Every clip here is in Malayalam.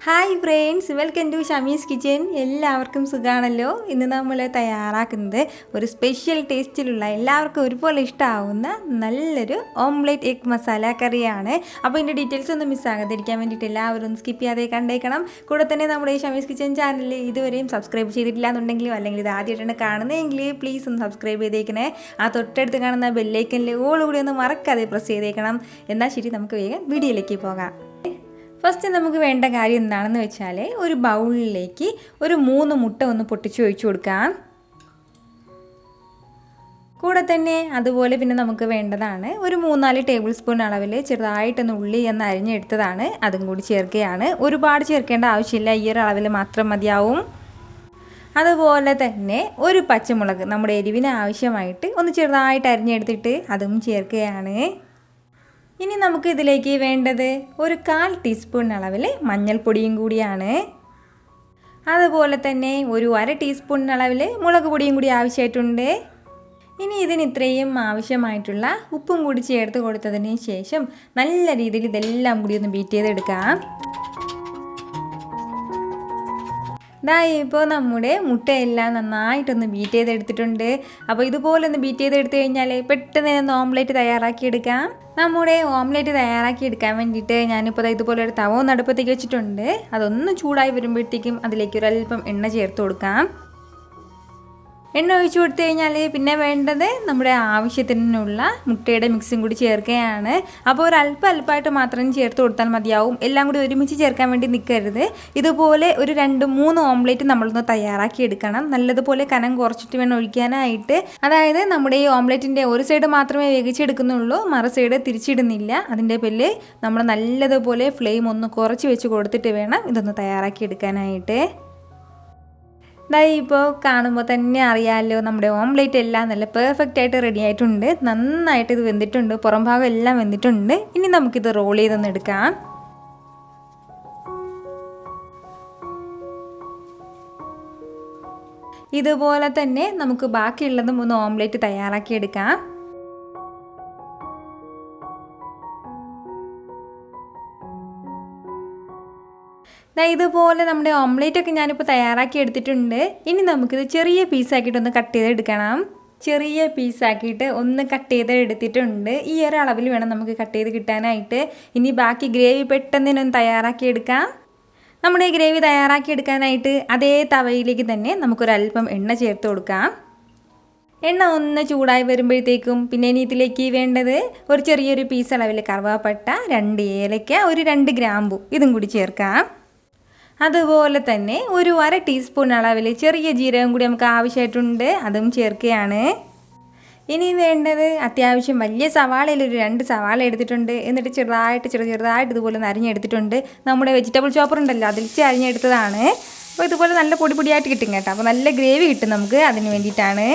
Hi friends, welcome to Shamees kitchen. എല്ലാവർക്കും സുഖമാണല്ലോ. ഇന്ന് നമ്മൾ തയ്യാറാക്കുന്നത് ഒരു സ്പെഷ്യൽ ടേസ്റ്റിലുള്ള എല്ലാവർക്കും ഒരുപോലെ ഇഷ്ടമാവുന്ന നല്ലൊരു ഓംലെറ്റ് എഗ് മസാല കറിയാണ്. അപ്പോൾ ഇതിൻ്റെ ഡീറ്റെയിൽസ് ഒന്നും മിസ്സാകാതിരിക്കാൻ വേണ്ടിയിട്ട് എല്ലാവരും ഒന്ന് സ്കിപ്പ് ചെയ്യാതെ കണ്ടേക്കണം. കൂടെ തന്നെ നമ്മുടെ ഈ ഷമീസ് കിച്ചൻ ചാനൽ ഇതുവരെയും സബ്സ്ക്രൈബ് ചെയ്തിട്ടില്ല എന്നുണ്ടെങ്കിലും അല്ലെങ്കിൽ ഇത് ആദ്യമായിട്ടാണ് കാണുന്നതെങ്കിൽ പ്ലീസ് ഒന്ന് സബ്സ്ക്രൈബ് ചെയ്തേക്കണേ. ആ തൊട്ടടുത്ത് കാണുന്ന ബെല്ലൈക്കനിൽ ഓൾ കൂടി ഒന്ന് മറക്കാതെ പ്രസ് ചെയ്തേക്കണം. എന്നാൽ ശരി, നമുക്ക് വേഗം വീഡിയോയിലേക്ക് പോകാം. ഫസ്റ്റ് നമുക്ക് വേണ്ട കാര്യം എന്താണെന്ന് വെച്ചാൽ ഒരു ബൗളിലേക്ക് ഒരു 3 മുട്ട ഒന്ന് പൊട്ടിച്ച് ഒഴിച്ചു കൊടുക്കാം. കൂടെ തന്നെ അതുപോലെ പിന്നെ നമുക്ക് വേണ്ടതാണ് ഒരു 3-4 ടേബിൾ സ്പൂൺ അളവിൽ ചെറുതായിട്ടൊന്ന് ഉള്ളി എന്ന് അരിഞ്ഞെടുത്തതാണ്. അതും കൂടി ചേർക്കുകയാണ്. ഒരുപാട് ചേർക്കേണ്ട ആവശ്യമില്ല, ഈ ഒരു അളവിൽ മാത്രം മതിയാവും. അതുപോലെ തന്നെ ഒരു പച്ചമുളക് നമ്മുടെ എരിവിന് ആവശ്യമായിട്ട് ഒന്ന് ചെറുതായിട്ട് അരിഞ്ഞെടുത്തിട്ട് അതും ചേർക്കുകയാണ്. ഇനി നമുക്ക് ഇതിലേക്ക് വേണ്ടത് ഒരു 1/4 ടീസ്പൂൺ അളവിൽ മഞ്ഞൾപ്പൊടിയും കൂടിയാണ്. അതുപോലെ തന്നെ ഒരു 1/2 ടീസ്പൂൺ അളവിൽ മുളക് പൊടിയും കൂടി ആവശ്യമായിട്ടുണ്ട്. ഇനി ഇതിന് ഇത്രയും ആവശ്യമായിട്ടുള്ള ഉപ്പും കൂടി ചേർത്ത് കൊടുത്തതിന് ശേഷം നല്ല രീതിയിൽ ഇതെല്ലാം കൂടി ഒന്ന് ബീറ്റ് ചെയ്തെടുക്കാം. ഇപ്പോൾ നമ്മുടെ മുട്ടയെല്ലാം നന്നായിട്ടൊന്ന് ബീറ്റ് ചെയ്തെടുത്തിട്ടുണ്ട്. അപ്പോൾ ഇതുപോലെ ഒന്ന് ബീറ്റ് ചെയ്തെടുത്ത് കഴിഞ്ഞാൽ പെട്ടെന്ന് ഒന്ന് ഓംലെറ്റ് തയ്യാറാക്കിയെടുക്കാം. നമ്മുടെ ഓംലെറ്റ് തയ്യാറാക്കിയെടുക്കാൻ വേണ്ടിയിട്ട് ഞാനിപ്പോൾ ഇതുപോലെ ഒരു തവ ഒന്ന് അടുപ്പത്തേക്ക് വെച്ചിട്ടുണ്ട്. അതൊന്ന് ചൂടായി വരുമ്പോഴത്തേക്കും അതിലേക്ക് ഒരല്പം എണ്ണ ചേർത്ത് കൊടുക്കാം. എണ്ണ ഒഴിച്ചു കൊടുത്തു കഴിഞ്ഞാൽ പിന്നെ വേണ്ടത് നമ്മുടെ ആവശ്യത്തിനുള്ള മുട്ടയുടെ മിക്സും കൂടി ചേർക്കുകയാണ്. അപ്പോൾ അല്പമായിട്ട് മാത്രം ചേർത്ത് കൊടുത്താൽ മതിയാവും. എല്ലാം കൂടി ഒരുമിച്ച് ചേർക്കാൻ വേണ്ടി നിൽക്കരുത്. ഇതുപോലെ ഒരു 2-3 ഓംലെറ്റ് നമ്മളൊന്ന് തയ്യാറാക്കി എടുക്കണം. നല്ലതുപോലെ കനം കുറച്ചിട്ട് വേണം ഒഴിക്കാനായിട്ട്. അതായത് നമ്മുടെ ഈ ഓംലെറ്റിൻ്റെ ഒരു സൈഡ് മാത്രമേ വേവിച്ചെടുക്കുന്നുള്ളൂ, മറു സൈഡ് തിരിച്ചിടുന്നില്ല. അതിൻ്റെ പേരിൽ നമ്മൾ നല്ലതുപോലെ ഫ്ലെയിം ഒന്ന് കുറച്ച് വെച്ച് കൊടുത്തിട്ട് വേണം ഇതൊന്ന് തയ്യാറാക്കി എടുക്കാനായിട്ട്. ഇപ്പോൾ കാണുമ്പോൾ തന്നെ അറിയാമല്ലോ, നമ്മുടെ ഓംലെറ്റ് എല്ലാം നല്ല പെർഫെക്റ്റ് ആയിട്ട് റെഡി ആയിട്ടുണ്ട്. നന്നായിട്ട് ഇത് വെന്തിട്ടുണ്ട്, പുറം ഭാഗം എല്ലാം വെന്തിട്ടുണ്ട്. ഇനി നമുക്കിത് റോൾ ചെയ്തൊന്ന് എടുക്കാം. ഇതുപോലെ തന്നെ നമുക്ക് ബാക്കിയുള്ളതും ഒന്ന് ഓംലെറ്റ് തയ്യാറാക്കി എടുക്കാം. ഇതുപോലെ നമ്മുടെ ഓംലെറ്റൊക്കെ ഞാനിപ്പോൾ തയ്യാറാക്കി എടുത്തിട്ടുണ്ട്. ഇനി നമുക്കിത് ചെറിയ പീസാക്കിയിട്ടൊന്ന് കട്ട് ചെയ്തെടുക്കണം. ചെറിയ പീസാക്കിയിട്ട് ഒന്ന് കട്ട് ചെയ്ത് എടുത്തിട്ടുണ്ട്. ഈ ഒരു അളവിൽ വേണം നമുക്ക് കട്ട് ചെയ്ത് കിട്ടാനായിട്ട്. ഇനി ബാക്കി ഗ്രേവി പെട്ടെന്ന് ഒന്ന് തയ്യാറാക്കിയെടുക്കാം. നമ്മുടെ ഈ ഗ്രേവി തയ്യാറാക്കിയെടുക്കാനായിട്ട് അതേ തവയിലേക്ക് തന്നെ നമുക്കൊരല്പം എണ്ണ ചേർത്ത് കൊടുക്കാം. എണ്ണ ഒന്ന് ചൂടായി വരുമ്പോഴത്തേക്കും പിന്നെ ഇനി ഇതിലേക്ക് വേണ്ടത് ഒരു ചെറിയൊരു പീസ് അളവിൽ കറുവാപ്പട്ട, 2 ഏലക്ക, ഒരു 2 ഗ്രാമ്പു ഇതും കൂടി ചേർക്കാം. അതുപോലെ തന്നെ ഒരു 1/2 ടീസ്പൂൺ അളവിൽ ചെറിയ ജീരകം കൂടി നമുക്ക് ആവശ്യമായിട്ടുണ്ട്, അതും ചേർക്കുകയാണ്. ഇനി വേണ്ടത് അത്യാവശ്യം വലിയ സവാളയിൽ ഒരു 2 സവാള എടുത്തിട്ടുണ്ട്. എന്നിട്ട് ചെറുതായിട്ട് ഇതുപോലെ ഒന്ന് അരിഞ്ഞെടുത്തിട്ടുണ്ട്. നമ്മുടെ വെജിറ്റബിൾ ചോപ്പർ ഉണ്ടല്ലോ, അതിൽ അരിഞ്ഞെടുത്തതാണ്. അപ്പോൾ ഇതുപോലെ നല്ല പൊടിയായിട്ട് കിട്ടും കേട്ടോ. അപ്പോൾ നല്ല ഗ്രേവി കിട്ടും നമുക്ക്, അതിന് വേണ്ടിയിട്ടാണ്.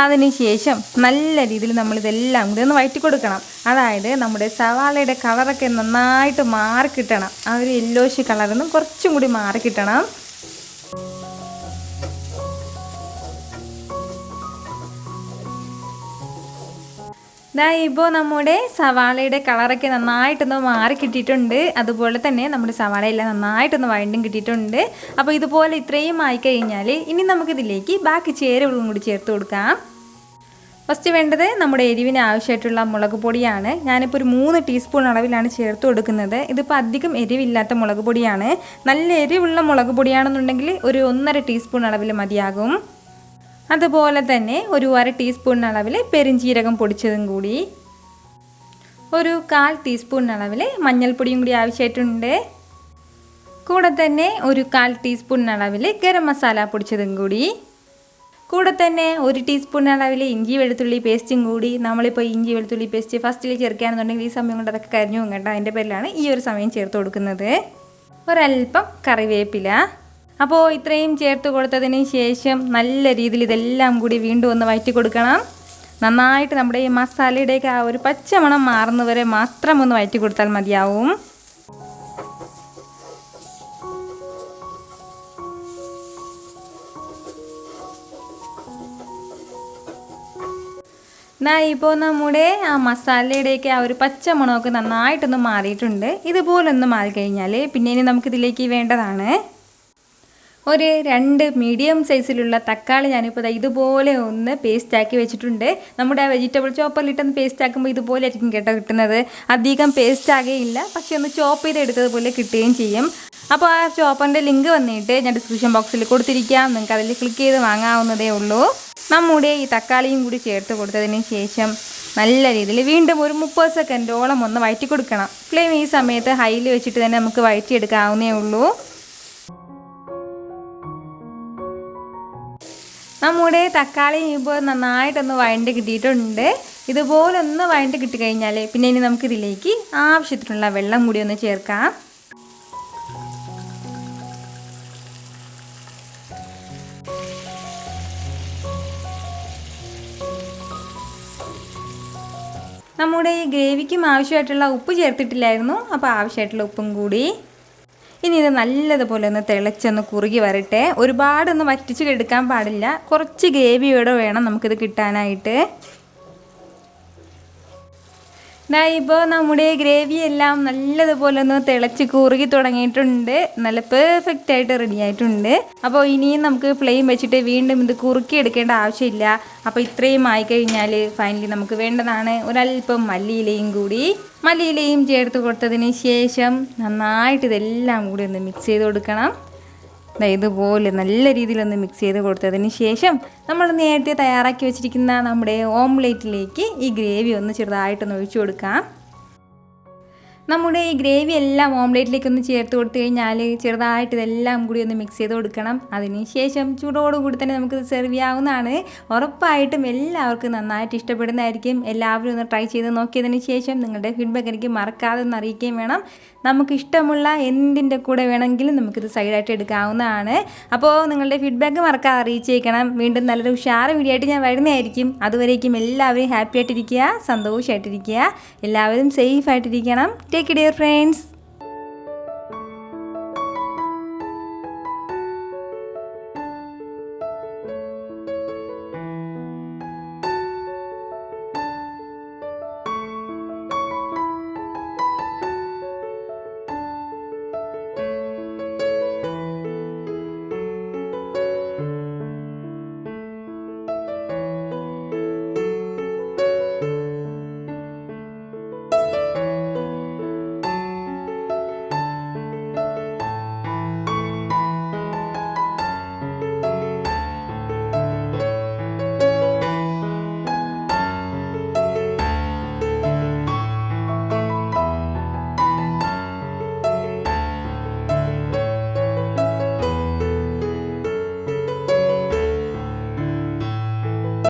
അതിന് ശേഷം നല്ല രീതിയിൽ നമ്മളിതെല്ലാം കൂടി ഒന്ന് വഴറ്റി കൊടുക്കണം. അതായത് നമ്മുടെ സവാളയുടെ കളറൊക്കെ നന്നായിട്ട് മാറിക്കിട്ടണം. ആ ഒരു യെല്ലോഷ് കളറിൽ നിന്ന് കുറച്ചും കൂടി മാറിക്കിട്ടണം. ഇപ്പോൾ നമ്മുടെ സവാളയുടെ കളറൊക്കെ നന്നായിട്ടൊന്ന് മാറി കിട്ടിയിട്ടുണ്ട്. അതുപോലെ തന്നെ നമ്മുടെ സവാളയെല്ലാം നന്നായിട്ടൊന്ന് വഴണ്ടും കിട്ടിയിട്ടുണ്ട്. അപ്പോൾ ഇതുപോലെ ഇത്രയും ആയിക്കഴിഞ്ഞാൽ ഇനി നമുക്കിതിലേക്ക് ബാക്കി ചേരുവകളും കൂടി ചേർത്ത് കൊടുക്കാം. ഫസ്റ്റ് വേണ്ടത് നമ്മുടെ എരിവിന് ആവശ്യമായിട്ടുള്ള മുളക് പൊടിയാണ്. ഞാനിപ്പോൾ ഒരു 3 ടീസ്പൂൺ അളവിലാണ് ചേർത്ത് കൊടുക്കുന്നത്. ഇതിപ്പോൾ അധികം എരിവില്ലാത്ത മുളക് പൊടിയാണ്. നല്ല എരിവുള്ള മുളക് പൊടിയാണെന്നുണ്ടെങ്കിൽ ഒരു 1.5 ടീസ്പൂൺ അളവിൽ മതിയാകും. അതുപോലെ തന്നെ ഒരു 1/2 ടീസ്പൂൺ അളവിൽ പെരിഞ്ചീരകം പൊടിച്ചതും കൂടി, ഒരു 1/4 ടീസ്പൂൺ അളവിൽ മഞ്ഞൾപ്പൊടിയും കൂടി ആവശ്യമായിട്ടുണ്ട്. കൂടെ തന്നെ ഒരു 1/4 ടീസ്പൂൺ അളവിൽ ഗരം മസാല പൊടിച്ചതും കൂടി, കൂടെ തന്നെ 1 ടീസ്പൂൺ അളവിൽ ഇഞ്ചി വെളുത്തുള്ളി പേസ്റ്റും കൂടി. നമ്മളിപ്പോൾ ഇഞ്ചി വെളുത്തുള്ളി പേസ്റ്റ് ഫസ്റ്റിൽ ചേർക്കുകയാണെന്നുണ്ടെങ്കിൽ ഈ സമയം കൊണ്ട് അതൊക്കെ കരിഞ്ഞു കേട്ടോ. അതിൻ്റെ പേരിലാണ് ഈ ഒരു സമയം ചേർത്ത് കൊടുക്കുന്നത്. ഒരല്പം കറിവേപ്പില. അപ്പോൾ ഇത്രയും ചേർത്ത് കൊടുത്തതിന് ശേഷം നല്ല രീതിയിൽ ഇതെല്ലാം കൂടി വീണ്ടും ഒന്ന് വഴറ്റി കൊടുക്കണം. നന്നായിട്ട് നമ്മുടെ ഈ മസാലയുടെയൊക്കെ ആ ഒരു പച്ചമണം മാറുന്നവരെ മാത്രം ഒന്ന് വഴറ്റി കൊടുത്താൽ മതിയാവും. ഇപ്പോൾ നമ്മുടെ ആ മസാലയുടെയൊക്കെ ആ ഒരു പച്ച മണമൊക്കെ നന്നായിട്ടൊന്ന് മാറിയിട്ടുണ്ട്. ഇതുപോലൊന്ന് മാറിക്കഴിഞ്ഞാൽ പിന്നെ ഇനി നമുക്കിതിലേക്ക് വേണ്ടതാണ് ഒരു 2 മീഡിയം സൈസിലുള്ള തക്കാളി. ഞാനിപ്പോൾ ഇതുപോലെ ഒന്ന് പേസ്റ്റാക്കി വെച്ചിട്ടുണ്ട്. നമ്മുടെ വെജിറ്റബിൾ ചോപ്പറിലിട്ടൊന്ന് പേസ്റ്റ് ആക്കുമ്പോൾ ഇതുപോലെ ആയിരിക്കും കേട്ടോ കിട്ടുന്നത്. അധികം പേസ്റ്റ് ആകുകയില്ല, പക്ഷെ ഒന്ന് ചോപ്പ് ചെയ്തെടുത്തതുപോലെ കിട്ടുകയും ചെയ്യും. അപ്പോൾ ആ ചോപ്പറിൻ്റെ ലിങ്ക് വന്നിട്ട് ഞാൻ ഡിസ്ക്രിപ്ഷൻ ബോക്സിൽ കൊടുത്തിരിക്കാം. നിങ്ങൾക്ക് അതിൽ ക്ലിക്ക് ചെയ്ത് വാങ്ങാവുന്നതേ ഉള്ളൂ. നമ്മുടെ ഈ തക്കാളിയും കൂടി ചേർത്ത് കൊടുത്തതിന് ശേഷം നല്ല രീതിയിൽ വീണ്ടും ഒരു 30 സെക്കൻഡോളം ഒന്ന് വഴറ്റി കൊടുക്കണം. ഫ്ലെയിം ഈ സമയത്ത് ഹൈയിൽ വെച്ചിട്ട് തന്നെ നമുക്ക് വഴറ്റിയെടുക്കാവുന്നേ ഉള്ളൂ. നമ്മുടെ തക്കാളി ഇപ്പോൾ നന്നായിട്ടൊന്ന് വഴണ്ട് കിട്ടിയിട്ടുണ്ട്. ഇതുപോലെ ഒന്ന് വഴണ്ട് കിട്ടിക്കഴിഞ്ഞാൽ പിന്നെ ഇനി നമുക്കിതിലേക്ക് ആവശ്യത്തിനുള്ള വെള്ളം കൂടി ഒന്ന് ചേർക്കാം. നമ്മുടെ ഈ ഗ്രേവിക്കും ആവശ്യമായിട്ടുള്ള ഉപ്പ് ചേർത്തിട്ടില്ലായിരുന്നു, അപ്പോൾ ആവശ്യമായിട്ടുള്ള ഉപ്പും കൂടി. ഇനി ഇത് നല്ലതുപോലെ ഒന്ന് തിളച്ചൊന്ന് കുറുകി വരട്ടെ. ഒരുപാടൊന്ന് വറ്റിച്ച് എടുക്കാൻ പാടില്ല, കുറച്ച് ഗ്രേവിയോടെ വേണം നമുക്കിത് കിട്ടാനായിട്ട്. ഇപ്പോൾ നമ്മുടെ ഗ്രേവി എല്ലാം നല്ലതുപോലെ ഒന്ന് തിളച്ച് കുറുകി തുടങ്ങിയിട്ടുണ്ട്. നല്ല പെർഫെക്റ്റ് ആയിട്ട് റെഡി ആയിട്ടുണ്ട്. അപ്പോൾ ഇനിയും നമുക്ക് ഫ്ലെയിം വെച്ചിട്ട് വീണ്ടും ഇത് കുറുക്കി എടുക്കേണ്ട ആവശ്യമില്ല. അപ്പോൾ ഇത്രയും ആയിക്കഴിഞ്ഞാൽ ഫൈനലി നമുക്ക് വേണ്ടതാണ് ഒരല്പം മല്ലിയിലയും കൂടി. മല്ലിയിലയും ചേർത്ത് കൊടുത്തതിന് ശേഷം നന്നായിട്ട് ഇതെല്ലാം കൂടി ഒന്ന് മിക്സ് ചെയ്ത് കൊടുക്കണം. ഇതുപോലെ നല്ല രീതിയിലൊന്ന് മിക്സ് ചെയ്ത് കൊടുത്തതിന് ശേഷം നമ്മൾ നേരത്തെ തയ്യാറാക്കി വെച്ചിരിക്കുന്ന നമ്മുടെ ഓംലെറ്റിലേക്ക് ഈ ഗ്രേവി ഒന്ന് ചെറുതായിട്ടൊന്ന് ഒഴിച്ചു കൊടുക്കാം. നമ്മുടെ ഈ ഗ്രേവി എല്ലാം ഓംലെറ്റിലേക്കൊന്ന് ചേർത്ത് കൊടുത്തു കഴിഞ്ഞാൽ ചെറുതായിട്ട് ഇതെല്ലാം കൂടി ഒന്ന് മിക്സ് ചെയ്ത് കൊടുക്കണം. അതിന് ശേഷം ചൂടോടുകൂടി തന്നെ നമുക്കിത് സെർവ് ചെയ്യാവുന്നതാണ്. ഉറപ്പായിട്ടും എല്ലാവർക്കും നന്നായിട്ട് ഇഷ്ടപ്പെടുന്നതായിരിക്കും. എല്ലാവരും ഒന്ന് ട്രൈ ചെയ്ത് നോക്കിയതിന് ശേഷം നിങ്ങളുടെ ഫീഡ്ബാക്ക് എനിക്ക് മറക്കാതെ ഒന്ന് അറിയിക്കുകയും വേണം. നമുക്കിഷ്ടമുള്ള എന്തിൻ്റെ കൂടെ വേണമെങ്കിലും നമുക്കിത് സൈഡായിട്ട് എടുക്കാവുന്നതാണ്. അപ്പോൾ നിങ്ങളുടെ ഫീഡ്ബാക്ക് മറക്കാതെ അറിയിച്ചേക്കണം. വീണ്ടും നല്ലൊരു ഉഷാർ വീഡിയോ ആയിട്ട് ഞാൻ വരുന്നതായിരിക്കും. അതുവരേക്കും എല്ലാവരും ഹാപ്പി ആയിട്ടിരിക്കുക, സന്തോഷമായിട്ടിരിക്കുക, എല്ലാവരും സേഫ് ആയിട്ടിരിക്കണം. Take care friends.